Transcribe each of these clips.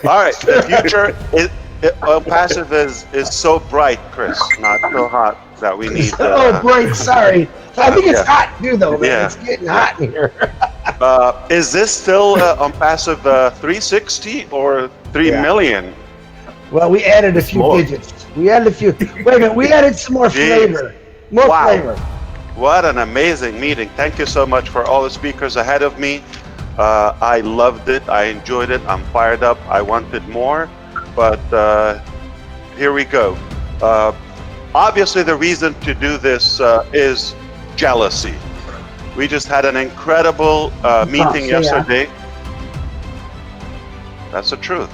All right, the future passive is so bright, Chris, not so hot that we need. Oh, bright. Sorry. I think it's Yeah, hot too, though, man. yeah, It's getting yeah. hot in here. Is this still on passive 360 or 3 Yeah. million? Well, we added a It's few more. digits. We added a few. Wait a minute. We added some more Jeez, flavor. More wow. flavor. What an amazing meeting. Thank you so much for all the speakers ahead of me. I loved it. I enjoyed it. I'm fired up. I wanted more, but here we go. Uh, Obviously, the reason to do this is jealousy. We just had an incredible meeting So, yeah. yesterday. That's the truth.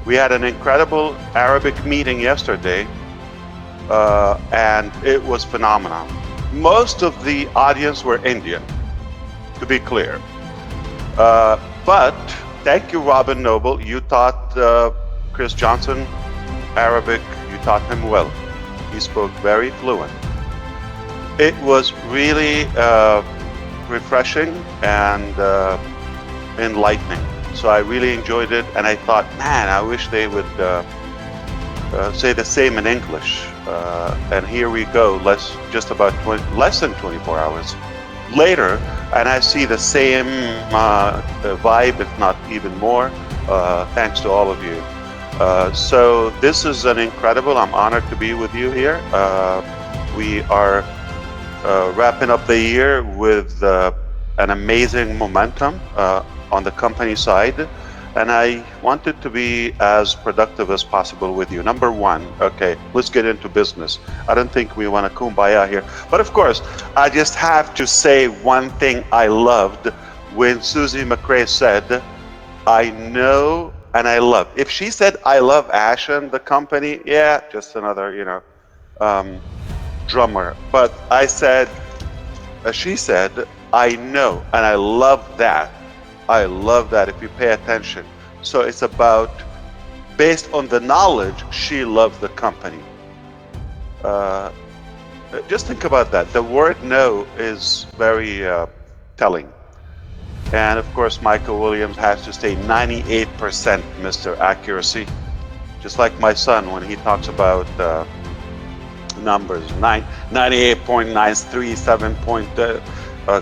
We had an incredible Arabic meeting yesterday, and it was phenomenal. Most of the audience were Indian, to be clear. But thank you, Robin Noble. You taught Chris Johnson Arabic. You taught him well. He spoke very fluent. It was really refreshing and enlightening. So I really enjoyed it, and I thought, man, I wish they would say the same in English. And here we go, just about less than 24 hours later, and I see the same vibe, if not even more, thanks to all of you. So this is an incredible, I'm honored to be with you here. We are wrapping up the year with an amazing momentum on the company side, and I wanted to be as productive as possible with you. Number one, okay, let's get into business. I don't think we want to kumbaya here, but of course, I just have to say one thing I loved when Susie McRae said, I know and I love. If she said, I love Ashen, the company, yeah, just another, drummer. But I said, she said, I know and I love that. I love that if you pay attention. So it's about, based on the knowledge, she loves the company. Just think about that. The word no is very telling. And of course, Michael Williams has to stay 98% Mr. Accuracy. Just like my son when he talks about numbers, 98.937 point, oh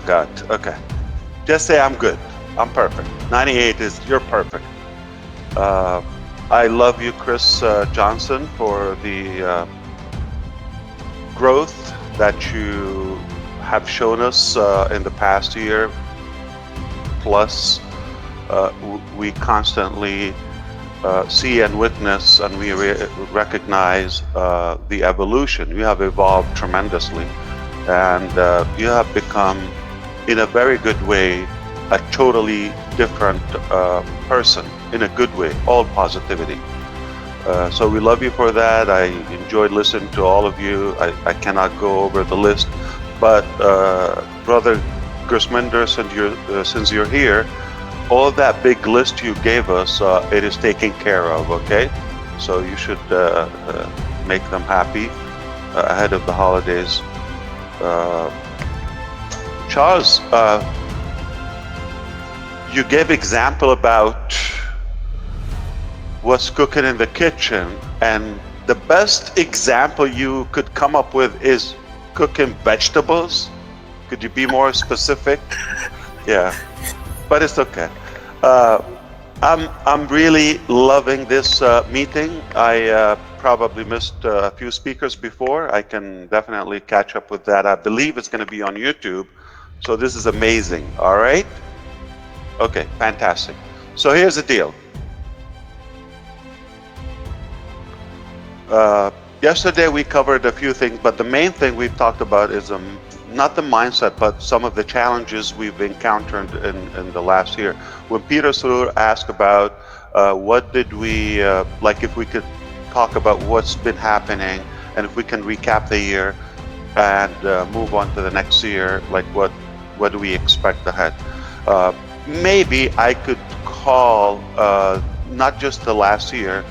God, okay. Just say I'm good. I'm perfect. 98 is, you're perfect. I love you, Chris Johnson, for the growth that you have shown us in the past year. Plus, we constantly see and witness, and we recognize the evolution. You have evolved tremendously, and you have become, in a very good way, a totally different person, in a good way, all positivity. So we love you for that. I enjoyed listening to all of you. I cannot go over the list, but Brother Grisminder, since you're here, all that big list you gave us, it is taken care of, okay? So you should make them happy ahead of the holidays. Charles, you gave example about what's cooking in the kitchen, and the best example you could come up with is cooking vegetables. Could you be more specific? Yeah, but it's okay. I'm really loving this meeting. I probably missed a few speakers before. I can definitely catch up with that. I believe it's going to be on YouTube. So this is amazing. All right. Okay, fantastic. So here's the deal. Yesterday we covered a few things, but the main thing we've talked about is not the mindset, but some of the challenges we've encountered in the last year. When Peter Surur asked about what did we, like if we could talk about what's been happening, and if we can recap the year and move on to the next year, like what do we expect ahead? Maybe I could call not just the last year,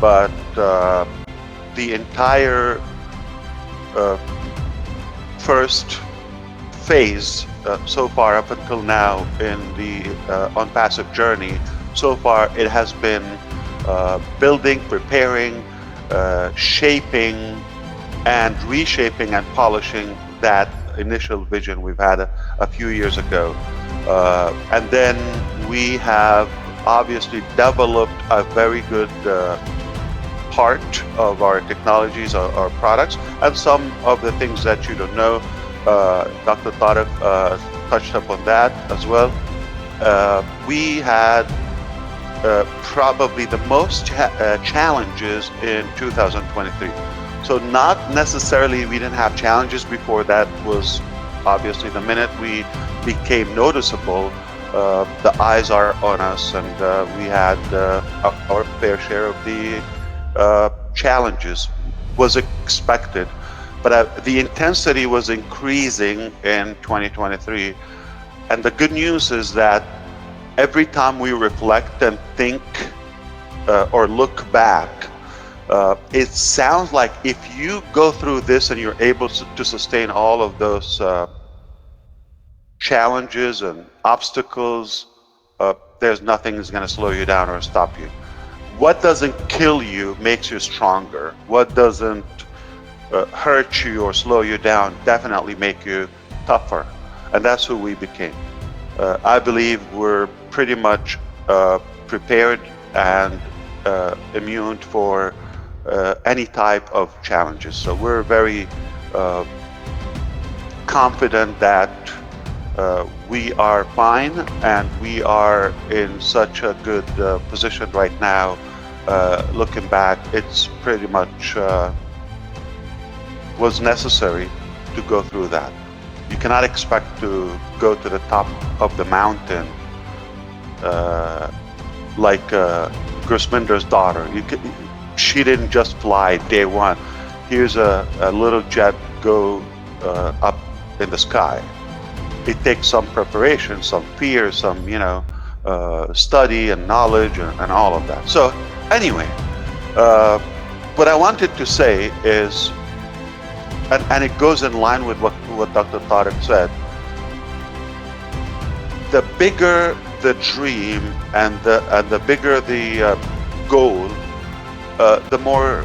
but the entire first phase so far up until now in the Onpassive journey so far it has been building, preparing, shaping, and reshaping and polishing that initial vision we've had a few years ago. And then we have obviously developed a very good part of our technologies, our products, and some of the things that you don't know. Dr. Tariq touched upon that as well. We had probably the most challenges in 2023. So not necessarily we didn't have challenges before. That was obviously the minute we became noticeable, the eyes are on us, and we had our fair share of the challenges. Was expected, but the intensity was increasing in 2023. And the good news is that every time we reflect and think or look back, it sounds like if you go through this and you're able to sustain all of those challenges and obstacles, there's nothing that's going to slow you down or stop you. What doesn't kill you makes you stronger. What doesn't hurt you or slow you down definitely make you tougher. And that's who we became. I believe we're pretty much prepared and immune for any type of challenges. So we're very confident that we are fine, and we are in such a good position right now. Looking back, it's pretty much was necessary to go through that. You cannot expect to go to the top of the mountain like Grisminder's daughter. She didn't just fly day one. Here's a little jet go up in the sky. It takes some preparation, some fear, some study and knowledge and all of that. So anyway, what I wanted to say is, and it goes in line with what Dr. Tariq said, the bigger the dream and the bigger the goal, the more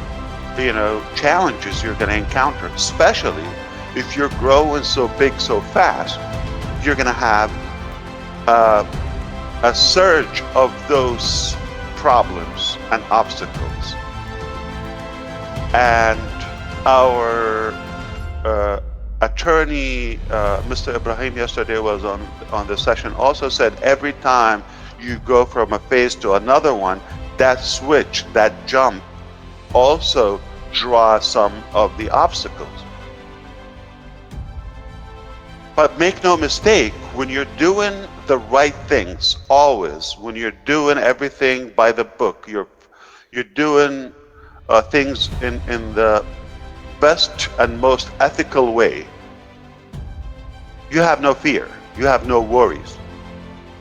challenges you're going to encounter, especially if you're growing so big so fast. You're going to have a surge of those problems and obstacles. And our attorney, Mr. Ibrahim, yesterday was on the session, also said every time you go from a phase to another one, that switch, that jump, also draws some of the obstacles. But make no mistake, when you're doing the right things, always, when you're doing everything by the book, you're doing things in the best and most ethical way, you have no fear, you have no worries.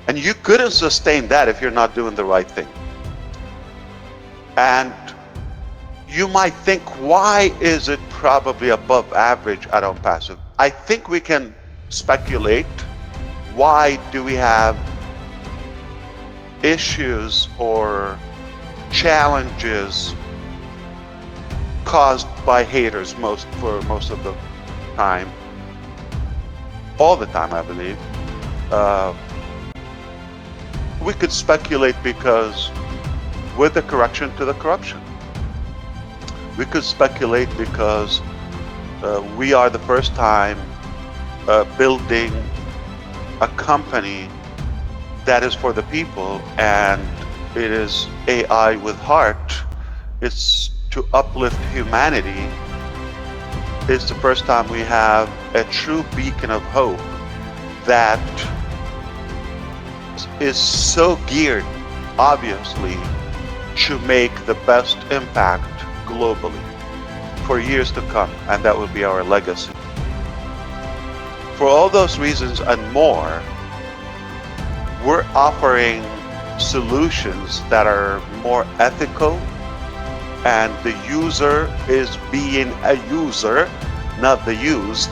And you couldn't sustain that if you're not doing the right thing. And you might think, why is it probably above average at Onpassive? I think we can speculate. Why do we have issues or challenges caused by haters for most of the time? All the time, I believe. We could speculate because with the correction to the corruption. We could speculate because we are the first time building a company that is for the people, and it is AI with heart. It's to uplift humanity. It's the first time we have a true beacon of hope that is so geared, obviously, to make the best impact globally for years to come, and that will be our legacy. For all those reasons and more, we're offering solutions that are more ethical, and the user is being a user, not the used,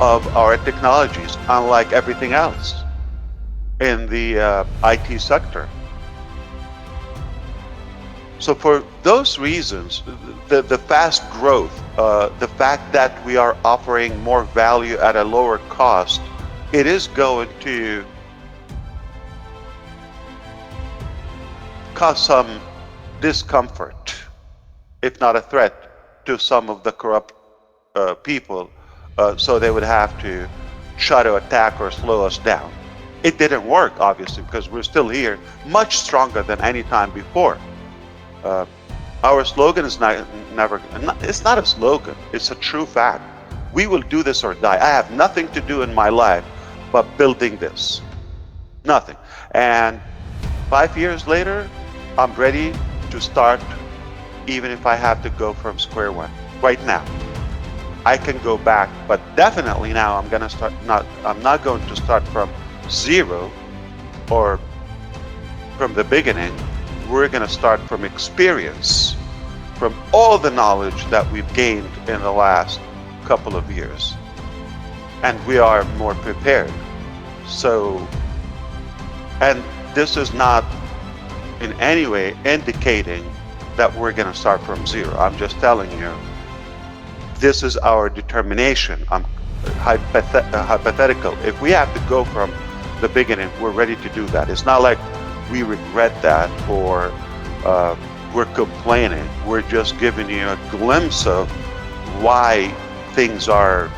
of our technologies, unlike everything else in the IT sector. So for those reasons, the fast growth, the fact that we are offering more value at a lower cost, it is going to cause some discomfort, if not a threat, to some of the corrupt people. So they would have to try to attack or slow us down. It didn't work, obviously, because we're still here, much stronger than any time before. Our slogan is it's not a slogan, it's a true fact. We will do this or die. I have nothing to do in my life but building this. Nothing. And 5 years later, I'm ready to start, even if I have to go from square one. Right now, I can go back, but definitely now I'm gonna start. I'm not going to start from zero or from the beginning. We're gonna start from experience, from all the knowledge that we've gained in the last couple of years, and we are more prepared. So, and this is not in any way indicating that we're going to start from zero. I'm just telling you, this is our determination. I'm hypothetical. If we have to go from the beginning, we're ready to do that. It's not like we regret that or we're complaining. We're just giving you a glimpse of why things are,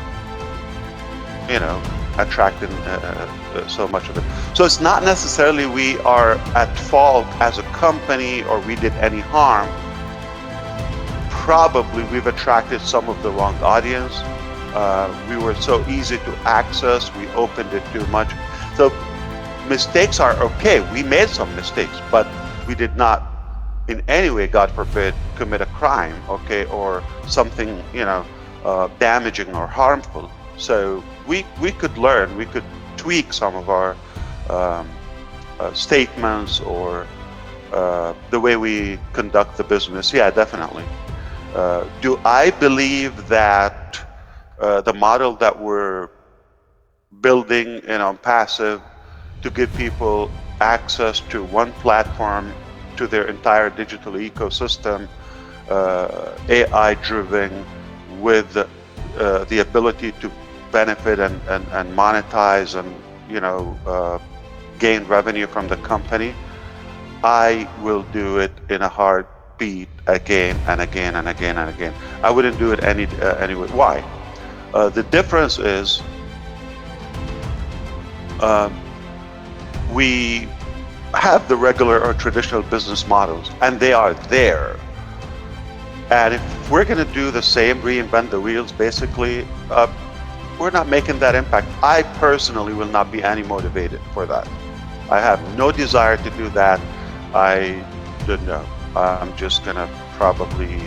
attracting so much of it. So it's not necessarily we are at fault as a company or we did any harm. Probably we've attracted some of the wrong audience. We were so easy to access. We opened it too much. So mistakes are okay. We made some mistakes, but we did not in any way, God forbid, commit a crime, okay, or something, damaging or harmful. So we could learn, we could tweak some of our statements or the way we conduct the business. Yeah, definitely. Do I believe that the model that we're building in Onpassive to give people access to one platform to their entire digital ecosystem, AI-driven, with the ability to benefit and monetize and gain revenue from the company, I will do it in a heartbeat again and again and again and again. I wouldn't do it anyway. Why? The difference is we have the regular or traditional business models, and they are there. And if we're going to do the same, reinvent the wheels, basically, we're not making that impact. I personally will not be any motivated for that. I have no desire to do that. I don't know. I'm just going to probably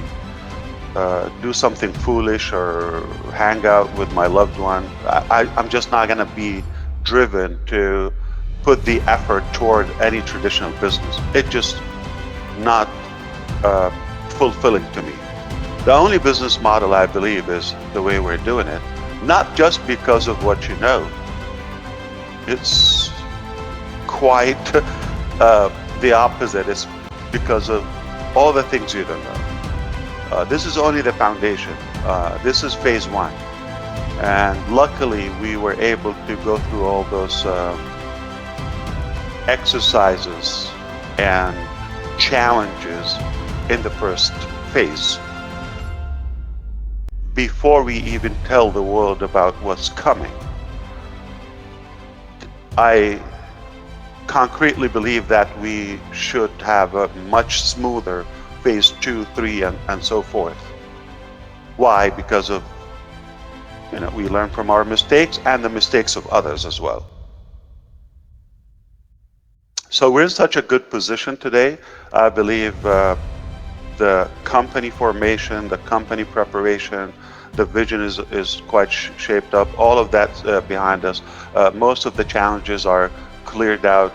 do something foolish or hang out with my loved one. I'm just not going to be driven to put the effort toward any traditional business. It's just not fulfilling to me. The only business model I believe is the way we're doing it, not just because of what you know. It's quite the opposite. It's because of all the things you don't know. This is only the foundation. This is phase one. And luckily we were able to go through all those exercises and challenges in the first phase before we even tell the world about what's coming. I concretely believe that we should have a much smoother phase 2, 3, and so forth. Why? Because of, we learn from our mistakes and the mistakes of others as well. So we're in such a good position today. I believe the company formation, the company preparation, the vision is quite shaped up. All of that's behind us. Most of the challenges are cleared out.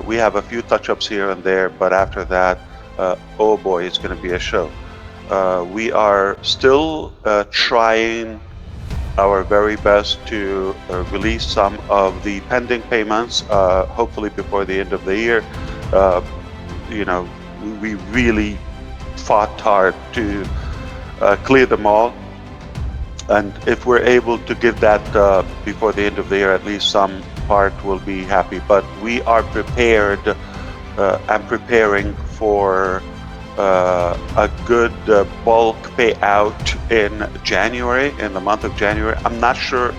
We have a few touch-ups here and there, but after that, oh boy, it's going to be a show. We are still trying our very best to release some of the pending payments, hopefully before the end of the year. We really fought hard to clear them all. And if we're able to give that before the end of the year, at least some part will be happy. But we are prepared and preparing for a good bulk payout in January, in the month of January. I'm not sure,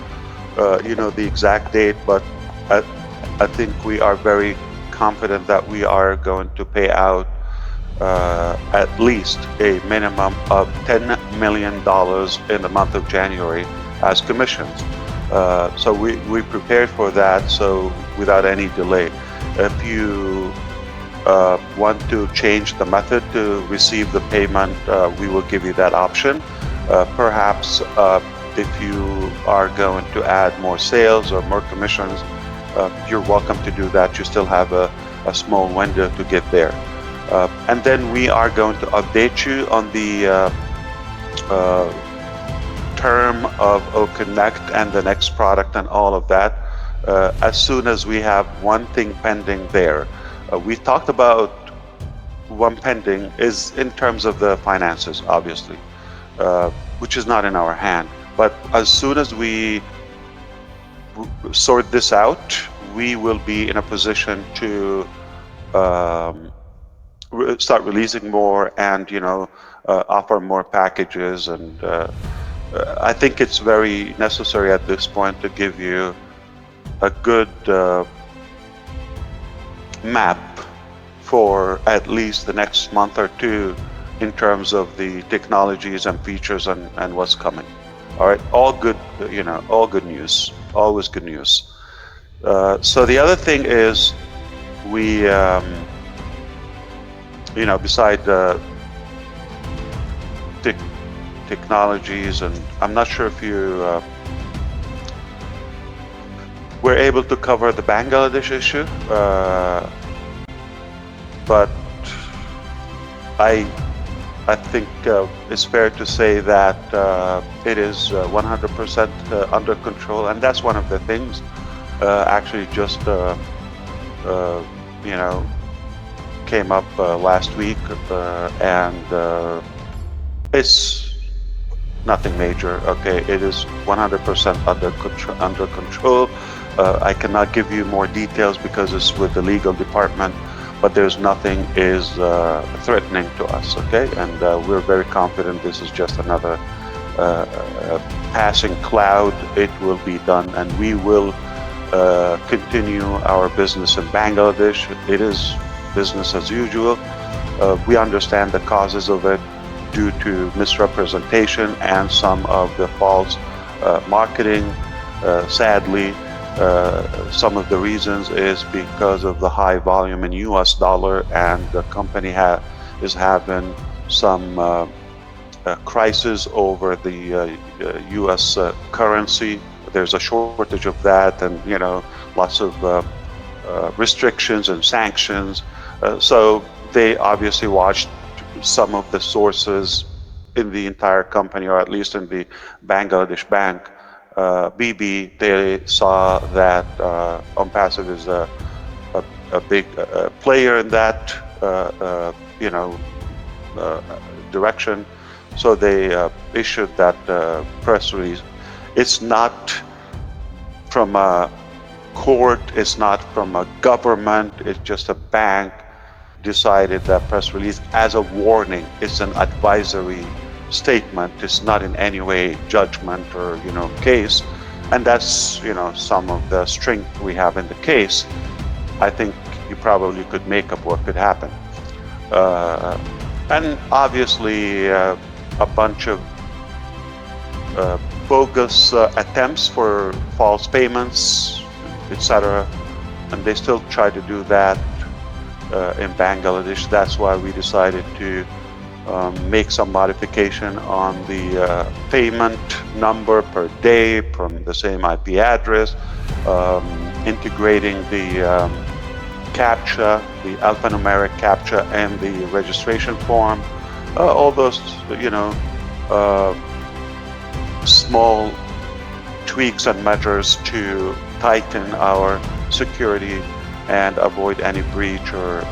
the exact date, but I think we are very confident that we are going to pay out at least a minimum of $10 million in the month of January as commissions. So we prepared for that, so without any delay. If you want to change the method to receive the payment, we will give you that option. Perhaps if you are going to add more sales or more commissions, you're welcome to do that. You still have a small window to get there. And then we are going to update you on the term of OConnect and the next product and all of that as soon as we have one thing pending there. We talked about one pending is in terms of the finances, obviously, which is not in our hand. But as soon as we sort this out, we will be in a position to start releasing more and offer more packages. And I think it's very necessary at this point to give you a good map for at least the next month or two in terms of the technologies and features and what's coming. All right, all good, all good news, always good news. So the other thing is we beside technologies, and I'm not sure if you were able to cover the Bangladesh issue, but I think it's fair to say that it is 100% under control, and that's one of the things actually just came up last week, and it's nothing major. Okay, it is 100% under control. I cannot give you more details because it's with the legal department, but there's nothing is threatening to us. Okay, and we're very confident this is just another passing cloud. It will be done, and we will continue our business in Bangladesh. It is business as usual. We understand the causes of it due to misrepresentation and some of the false marketing. Sadly, some of the reasons is because of the high volume in US dollar, and the company is having some crisis over the US currency. There's a shortage of that, and lots of restrictions and sanctions. So they obviously watched some of the sources in the entire company, or at least in the Bangladesh bank, BB. They saw that Onpassive is a big player in that direction. So they issued that press release. It's not from a court, it's not from a government, it's just a bank decided that press release as a warning. It's an advisory statement. It's not in any way judgment or case, and that's some of the strength we have in the case. I think you probably could make up what could happen, and obviously a bunch of bogus attempts for false payments, etc., and they still try to do that in Bangladesh. That's why we decided to make some modification on the payment number per day from the same IP address, integrating the CAPTCHA, the alphanumeric CAPTCHA, and the registration form. All those, small tweaks and measures to tighten our security and avoid any breach or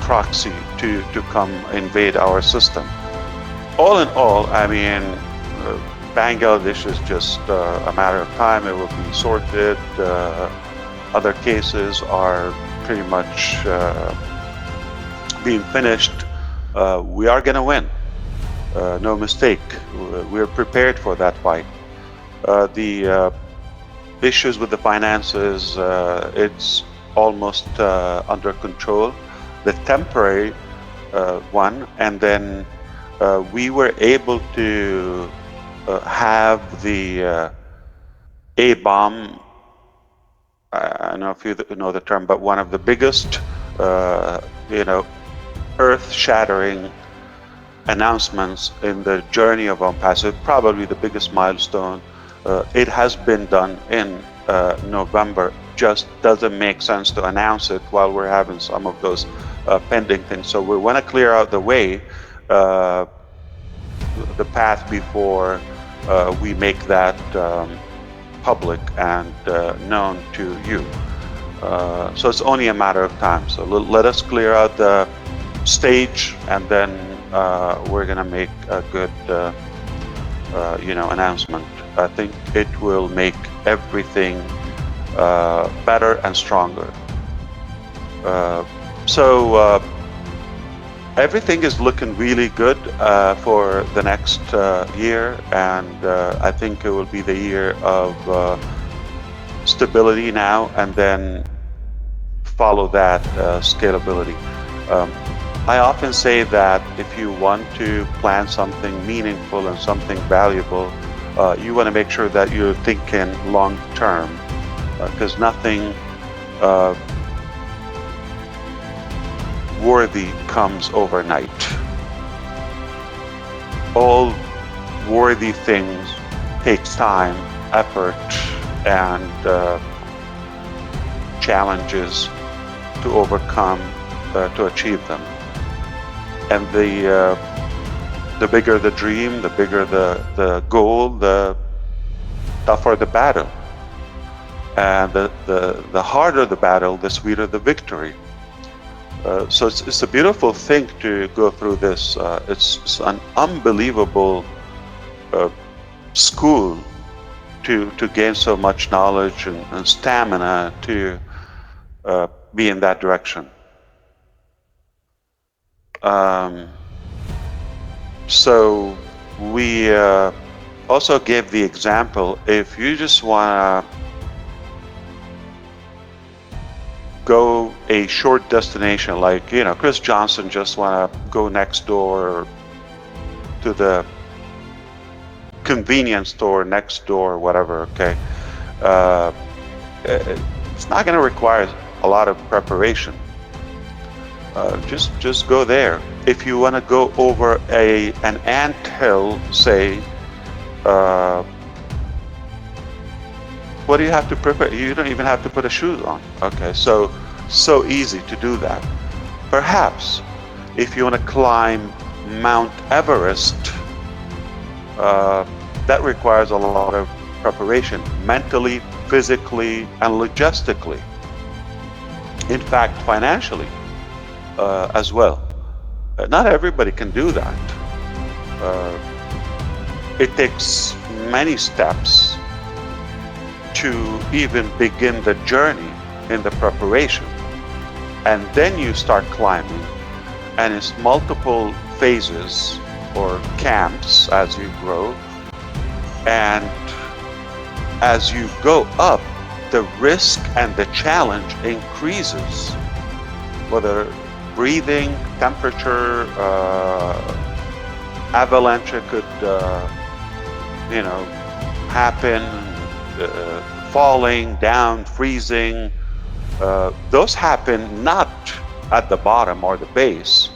proxy to come invade our system. All in all, I mean, Bangladesh is just a matter of time. It will be sorted. Other cases are pretty much being finished. We are going to win. No mistake. We're prepared for that fight. The issues with the finances, it's almost under control. The temporary one, and then we were able to have the A-bomb, I don't know if you know the term, but one of the biggest, earth-shattering announcements in the journey of Onpassive, probably the biggest milestone. It has been done in November. Just doesn't make sense to announce it while we're having some of those pending things. So we want to clear out the way, the path before we make that public and known to you. So it's only a matter of time. So let us clear out the stage, and then we're gonna make a good announcement. I think it will make everything better and stronger. So everything is looking really good for the next year, and I think it will be the year of stability now, and then follow that scalability. I often say that if you want to plan something meaningful and something valuable, you want to make sure that you're thinking long term, because nothing worthy comes overnight. All worthy things takes time, effort, and challenges to overcome, to achieve them. And the bigger the dream, the bigger the goal, the tougher the battle. And the harder the battle, the sweeter the victory. So it's a beautiful thing to go through this. It's an unbelievable school to gain so much knowledge and stamina to be in that direction. So we also gave the example, if you just want to go a short destination, like, Chris Johnson just want to go next door to the convenience store next door, whatever, okay? It's not going to require a lot of preparation. Just go there. If you want to go over an anthill, say, what do you have to prepare? You don't even have to put a shoes on. Okay, so easy to do that. Perhaps if you want to climb Mount Everest, that requires a lot of preparation, mentally, physically, and logistically. In fact, financially as well. Not everybody can do that. It takes many steps to even begin the journey in the preparation. And then you start climbing, and it's multiple phases or camps as you grow. And as you go up, the risk and the challenge increases, whether breathing, temperature, avalanche could happen, falling down, freezing. Those happen not at the bottom or the base.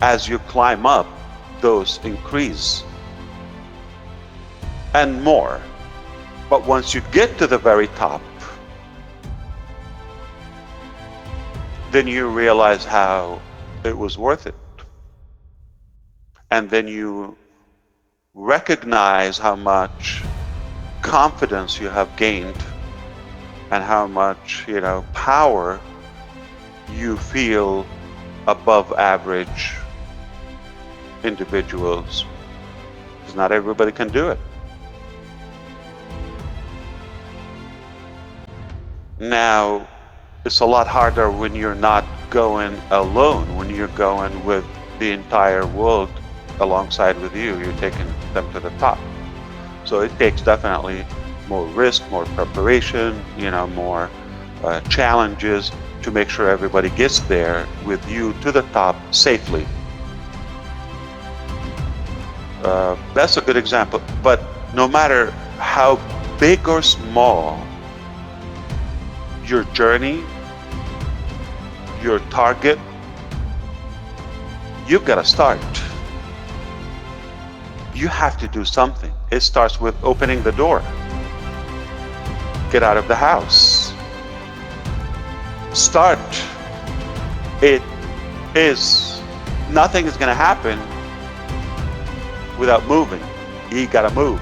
As you climb up, those increase and more. But once you get to the very top, then you realize how it was worth it. And then you recognize how much confidence you have gained and how much, power you feel above average individuals, because not everybody can do it. Now, it's a lot harder when you're not going alone, when you're going with the entire world alongside with you. You're taking them to the top. So it takes definitely more risk, more preparation, more challenges to make sure everybody gets there with you to the top safely. That's a good example. But no matter how big or small your journey, your target, you've got to start. You have to do something. It starts with opening the door. Get out of the house. Start. Nothing is going to happen without moving. You got to move.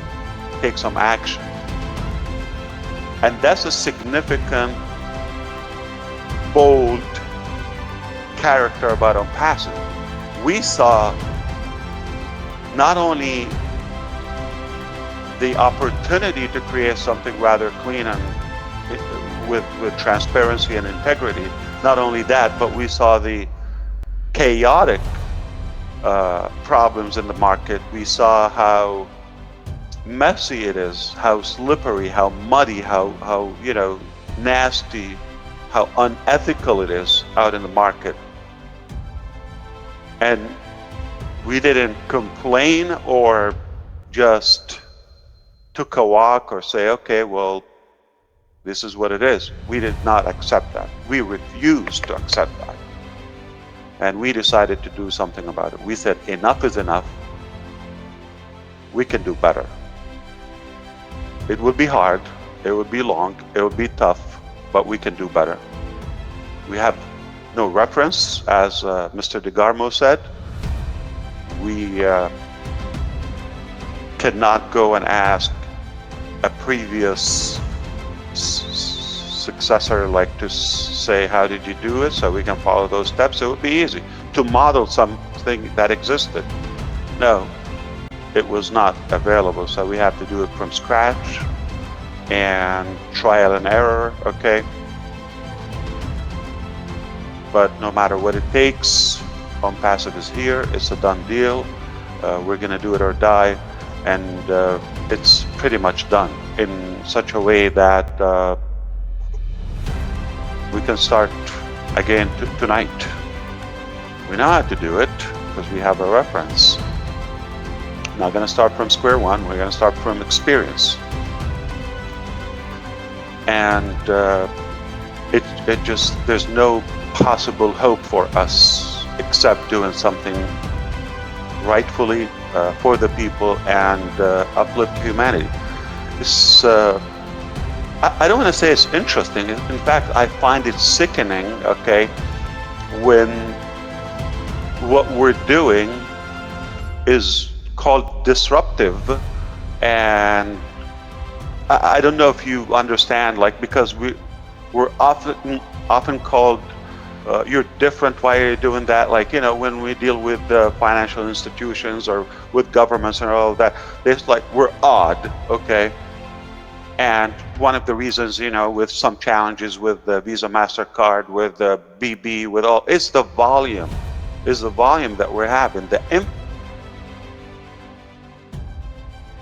Take some action. And that's a significant, bold character about Onpassive. We saw not only the opportunity to create something rather clean and with transparency and integrity, not only that, but we saw the chaotic problems in the market. We saw how messy it is, how slippery, how muddy, how nasty, how unethical it is out in the market. And we didn't complain or just took a walk or say, okay, well, this is what it is. We did not accept that. We refused to accept that. And we decided to do something about it. We said, enough is enough. We can do better. It would be hard, it would be long, it would be tough, but we can do better. We have no reference, as Mr. DeGarmo said. We cannot go and ask a previous successor like to say, how did you do it, so we can follow those steps. It would be easy to model something that existed. No, it was not available, so we have to do it from scratch and trial and error, okay? But no matter what it takes, Onpassive is here. It's a done deal. We're gonna do it or die, and it's pretty much done in such a way that we can start again tonight. We know how to do it because we have a reference. Not going to start from square one. We're going to start from experience. And there's no possible hope for us except doing something rightfully for the people and uplift humanity. It's, I don't want to say it's interesting. In fact, I find it sickening, okay, when what we're doing is called disruptive, and I don't know if you understand, like, because we're often called you're different, why are you doing that? Like, when we deal with financial institutions or with governments and all of that, it's like we're odd, okay? And one of the reasons, with some challenges with the Visa, MasterCard, with the BB, with all, it's the volume. It's the volume that we're having, the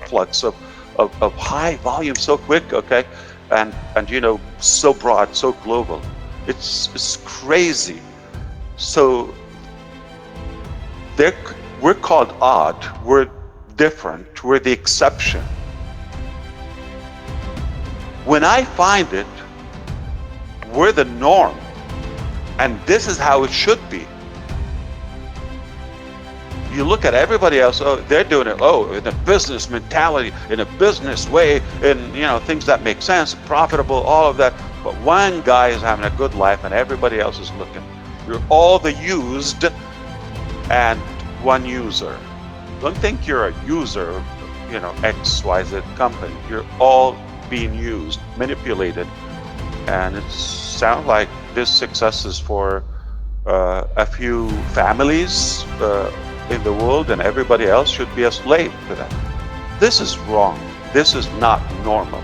influx of high volume so quick, okay? And so broad, so global. It's crazy. So we're called odd, we're different, we're the exception. When I find it, we're the norm, and this is how it should be. You look at everybody else, oh, they're doing it, in a business mentality, in a business way, in things that make sense, profitable, all of that. But one guy is having a good life and everybody else is looking. You're all the used and one user. Don't think you're a user of XYZ company. You're all being used, manipulated, and it sounds like this success is for a few families in the world, and everybody else should be a slave to that. This is wrong. This is not normal.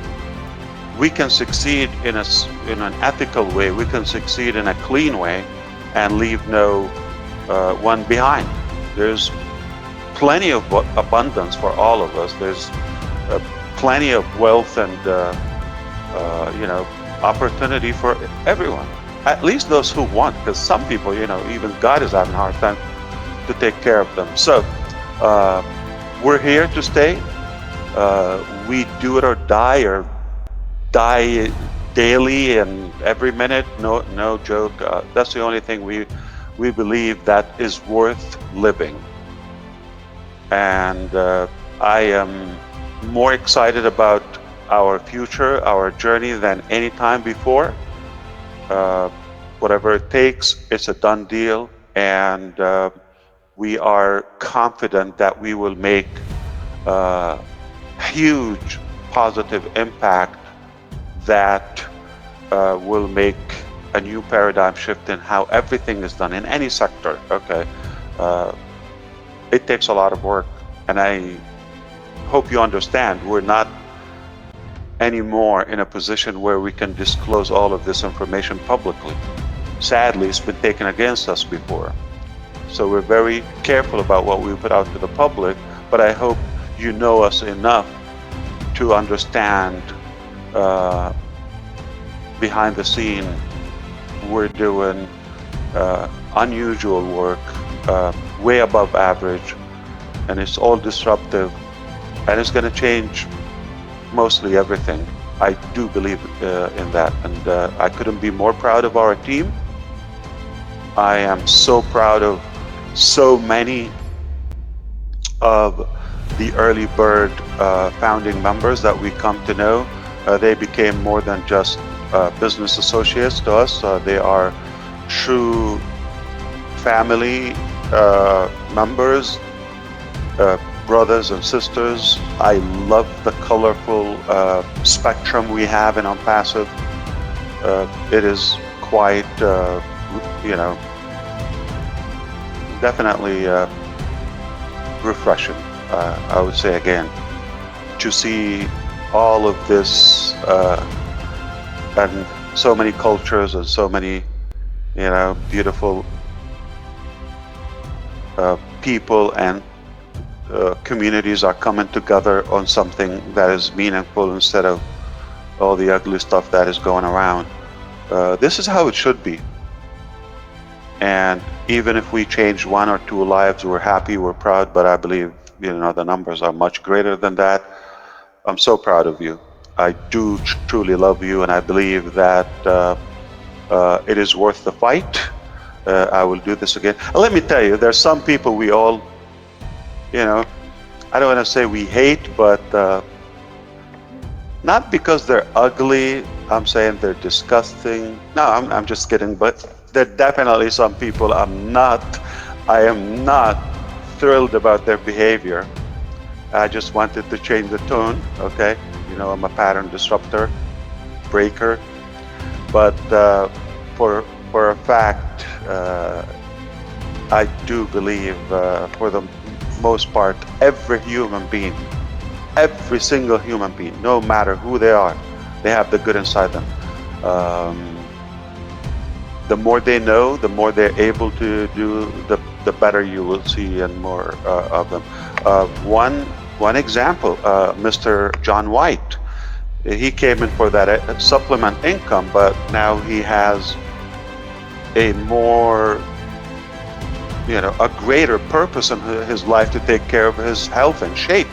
We can succeed in an ethical way. We can succeed in a clean way and leave no one behind. There's plenty of abundance for all of us. There's plenty of wealth and opportunity for everyone. At least those who want, because some people, even God is having a hard time to take care of them. So we're here to stay. We do it or die daily and every minute. No joke. That's the only thing we believe that is worth living. And I am more excited about our future, our journey than any time before. Whatever it takes, it's a done deal, and we are confident that we will make a huge positive impact that will make a new paradigm shift in how everything is done in any sector. Okay, it takes a lot of work, and I hope you understand we're not anymore in a position where we can disclose all of this information publicly. Sadly, it's been taken against us before. So we're very careful about what we put out to the public, but I hope you know us enough to understand behind the scene we're doing unusual work, way above average, and it's all disruptive, and it's going to change mostly everything. I do believe in that, and I couldn't be more proud of our team. I am so proud of so many of the early bird founding members that we come to know. They became more than just business associates to us. They are true family members, brothers and sisters. I love the colorful spectrum we have in Onpassive. It is quite, definitely refreshing, I would say again, to see all of this and so many cultures and so many, beautiful people and communities are coming together on something that is meaningful instead of all the ugly stuff that is going around. This is how it should be. And even if we change 1 or 2 lives, we're happy, we're proud, but I believe, the numbers are much greater than that. I'm so proud of you. I do truly love you, and I believe that it is worth the fight. I will do this again. And let me tell you, there's some people we all, I don't want to say we hate, but not because they're ugly. I'm saying they're disgusting. No, I'm just kidding, but there are definitely some people I am not thrilled about their behavior. I just wanted to change the tone, okay? I'm a pattern disruptor, breaker, but for a fact, I do believe for the most part, every human being, every single human being, no matter who they are, they have the good inside them. The more they know, the more they're able to do, the better you will see and more of them. One example, Mr. John White, he came in for that supplement income, but now he has a more, a greater purpose in his life to take care of his health and shape.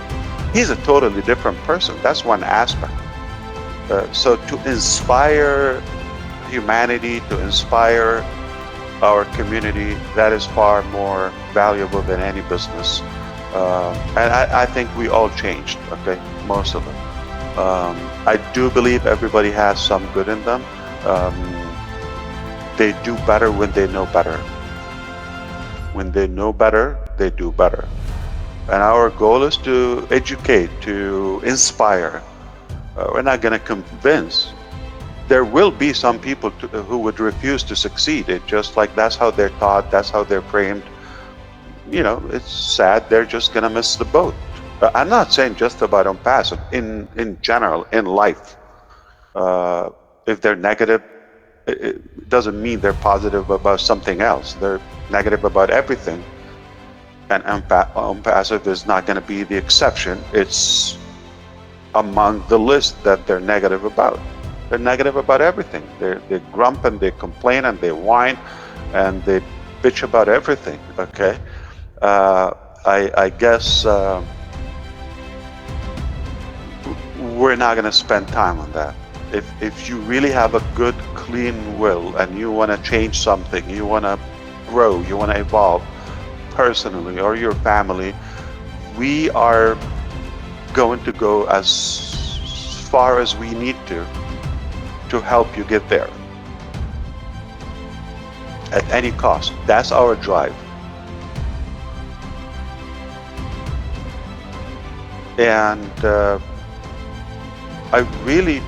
He's a totally different person. That's one aspect. So to inspire humanity, to inspire our community, that is far more valuable than any business. And I think we all changed, okay, most of them. I do believe everybody has some good in them. They do better when they know better. When they know better, they do better. And our goal is to educate, to inspire. We're not going to convince. there will be some people who would refuse to succeed. It just like that's how they're taught, that's how they're framed. You know, it's sad. They're just gonna miss the boat. I'm not saying just about Onpassive. In general, in life, if they're negative, it doesn't mean they're positive about something else. They're negative about everything, and Onpassive is not going to be the exception. It's among the list that they're negative about. They're negative about everything. They grump and they complain and they whine and they bitch about everything. Okay, I guess we're not going to spend time on that. If you really have a good, clean will and you want to change something, you want to grow, you want to evolve personally or your family, we are going to go as far as we need to help you get there at any cost. That's our drive. And I really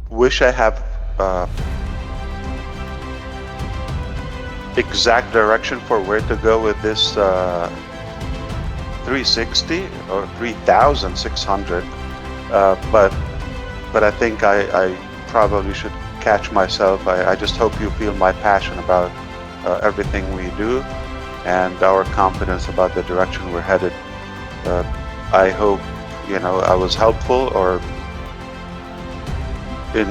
wish I have exact direction for where to go with this 360 or 3,600, but I think I probably should catch myself. I just hope you feel my passion about everything we do and our confidence about the direction we're headed. I hope, you know, I was helpful or in